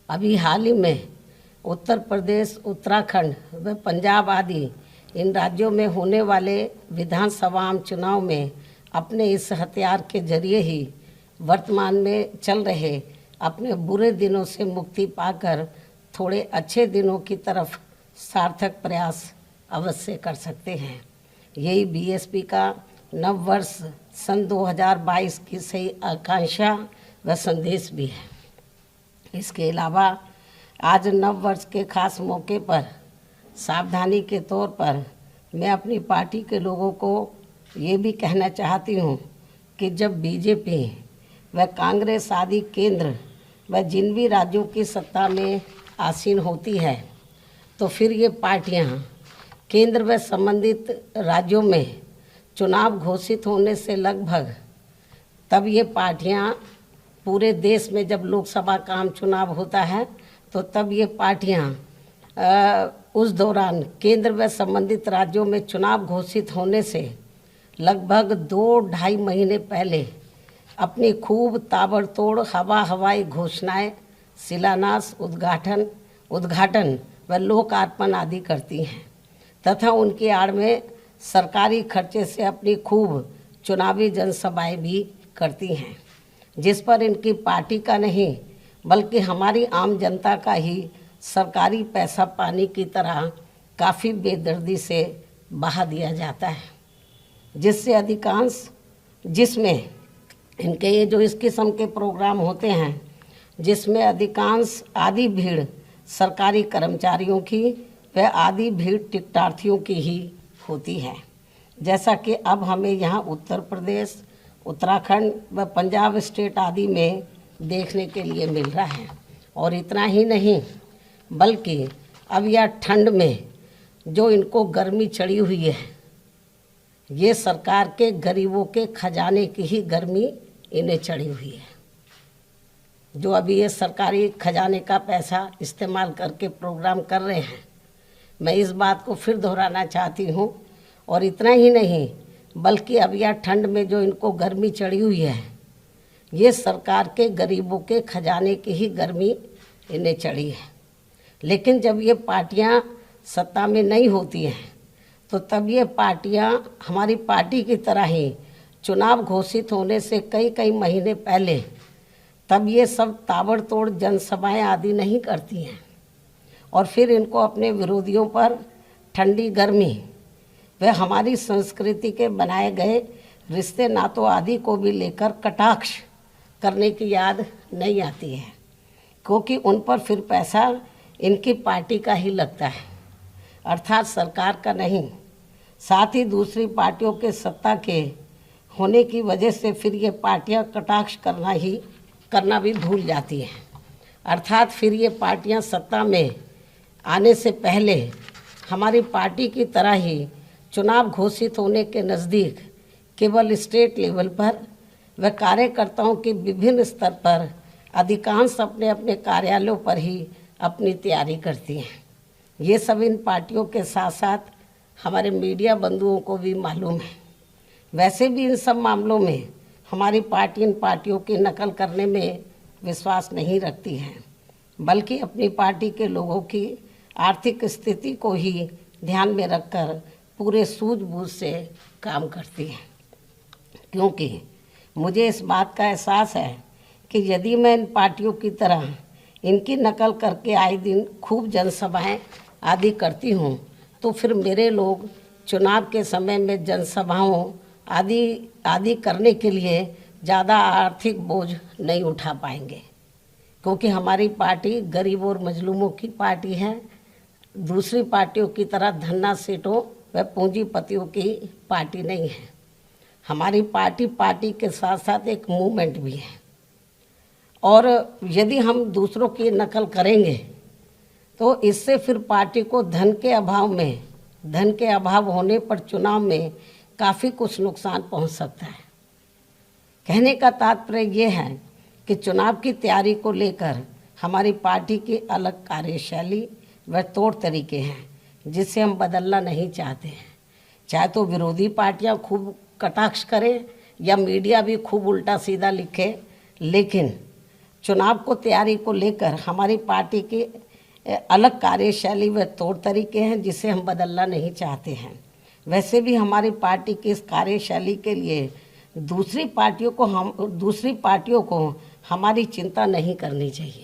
अभी हाल ही में उत्तर प्रदेश, उत्तराखंड व पंजाब आदि इन राज्यों में होने वाले विधानसभा चुनाव में अपने इस हथियार के जरिए ही वर्तमान में चल रहे अपने बुरे दिनों से मुक्ति पाकर थोड़े अच्छे दिनों की तरफ सार्थक प्रयास अवश्य कर सकते हैं। यही बीएसपी का नव वर्ष सन 2022 की सही आकांक्षा व संदेश भी है। इसके अलावा आज नव वर्ष के खास मौके पर सावधानी के तौर पर मैं अपनी पार्टी के लोगों को ये भी कहना चाहती हूँ कि जब बीजेपी व कांग्रेस आदि केंद्र व जिन भी राज्यों की सत्ता में आसीन होती है तो फिर ये पार्टियाँ केंद्र व संबंधित राज्यों में चुनाव घोषित होने से लगभग तब ये पार्टियाँ पूरे देश में जब लोकसभा का आम चुनाव होता है तो तब ये पार्टियाँ उस दौरान केंद्र व संबंधित राज्यों में चुनाव घोषित होने से लगभग 2-2.5 महीने पहले अपनी खूब ताबड़तोड़ हवाई घोषणाएं, शिलान्यास, उद्घाटन व लोकार्पण आदि करती हैं तथा उनकी आड़ में सरकारी खर्चे से अपनी खूब चुनावी जनसभाएं भी करती हैं, जिस पर इनकी पार्टी का नहीं बल्कि हमारी आम जनता का ही सरकारी पैसा पानी की तरह काफ़ी बेदर्दी से बहा दिया जाता है, जिसमें इनके ये जो इस किस्म के प्रोग्राम होते हैं जिसमें अधिकांश आधी भीड़ सरकारी कर्मचारियों की व आधी भीड़ टिकटार्थियों की ही होती है, जैसा कि अब हमें यहाँ उत्तर प्रदेश, उत्तराखंड व पंजाब स्टेट आदि में देखने के लिए मिल रहा है। और इतना ही नहीं बल्कि अब यह ठंड में जो इनको गर्मी चढ़ी हुई है, ये सरकार के गरीबों के खजाने की ही गर्मी इन्हें चढ़ी हुई है। जो अभी ये सरकारी खजाने का पैसा इस्तेमाल करके प्रोग्राम कर रहे हैं, मैं इस बात को फिर दोहराना चाहती हूँ। और इतना ही नहीं बल्कि अब यह ठंड में जो इनको गर्मी चढ़ी हुई है, ये सरकार के गरीबों के खजाने की ही गर्मी इन्हें चढ़ी है। लेकिन जब ये पार्टियां सत्ता में नहीं होती हैं तो तब ये पार्टियां हमारी पार्टी की तरह ही चुनाव घोषित होने से कई महीने पहले तब ये सब ताबड़तोड़ जनसभाएं आदि नहीं करती हैं और फिर इनको अपने विरोधियों पर ठंडी गर्मी व हमारी संस्कृति के बनाए गए रिश्ते नातों आदि को भी लेकर कटाक्ष करने की याद नहीं आती है, क्योंकि उन पर फिर पैसा इनकी पार्टी का ही लगता है, अर्थात सरकार का नहीं। साथ ही दूसरी पार्टियों के सत्ता के होने की वजह से फिर ये पार्टियां कटाक्ष करना भी भूल जाती हैं, अर्थात फिर ये पार्टियां सत्ता में आने से पहले हमारी पार्टी की तरह ही चुनाव घोषित होने के नज़दीक केवल स्टेट लेवल पर व कार्यकर्ताओं के विभिन्न स्तर पर अधिकांश अपने अपने कार्यालयों पर ही अपनी तैयारी करती हैं। ये सब इन पार्टियों के साथ साथ हमारे मीडिया बंधुओं को भी मालूम है। वैसे भी इन सब मामलों में हमारी पार्टी इन पार्टियों की नकल करने में विश्वास नहीं रखती है, बल्कि अपनी पार्टी के लोगों की आर्थिक स्थिति को ही ध्यान में रखकर पूरे सूझबूझ से काम करती है। क्योंकि मुझे इस बात का एहसास है कि यदि मैं इन पार्टियों की तरह इनकी नकल करके आए दिन खूब जनसभाएं आदि करती हूँ तो फिर मेरे लोग चुनाव के समय में जनसभाओं आदि करने के लिए ज़्यादा आर्थिक बोझ नहीं उठा पाएंगे, क्योंकि हमारी पार्टी गरीबों और मजलूमों की पार्टी है। दूसरी पार्टियों की तरह धन्ना सेठों व पूंजीपतियों की पार्टी नहीं है। हमारी पार्टी के साथ साथ एक मूवमेंट भी है। और यदि हम दूसरों की नकल करेंगे तो इससे फिर पार्टी को धन के अभाव होने पर चुनाव में काफ़ी कुछ नुकसान पहुंच सकता है। कहने का तात्पर्य ये है कि चुनाव की तैयारी को लेकर हमारी पार्टी की अलग कार्यशैली व तौर तरीके हैं, जिसे हम बदलना नहीं चाहते हैं। चाहे तो विरोधी पार्टियां खूब कटाक्ष करें या मीडिया भी खूब उल्टा सीधा लिखे, लेकिन चुनाव को तैयारी को लेकर हमारी पार्टी की अलग कार्यशैली व तौर तरीके हैं जिसे हम बदलना नहीं चाहते हैं। वैसे भी हमारी पार्टी की इस कार्यशैली के लिए दूसरी पार्टियों को हमारी चिंता नहीं करनी चाहिए।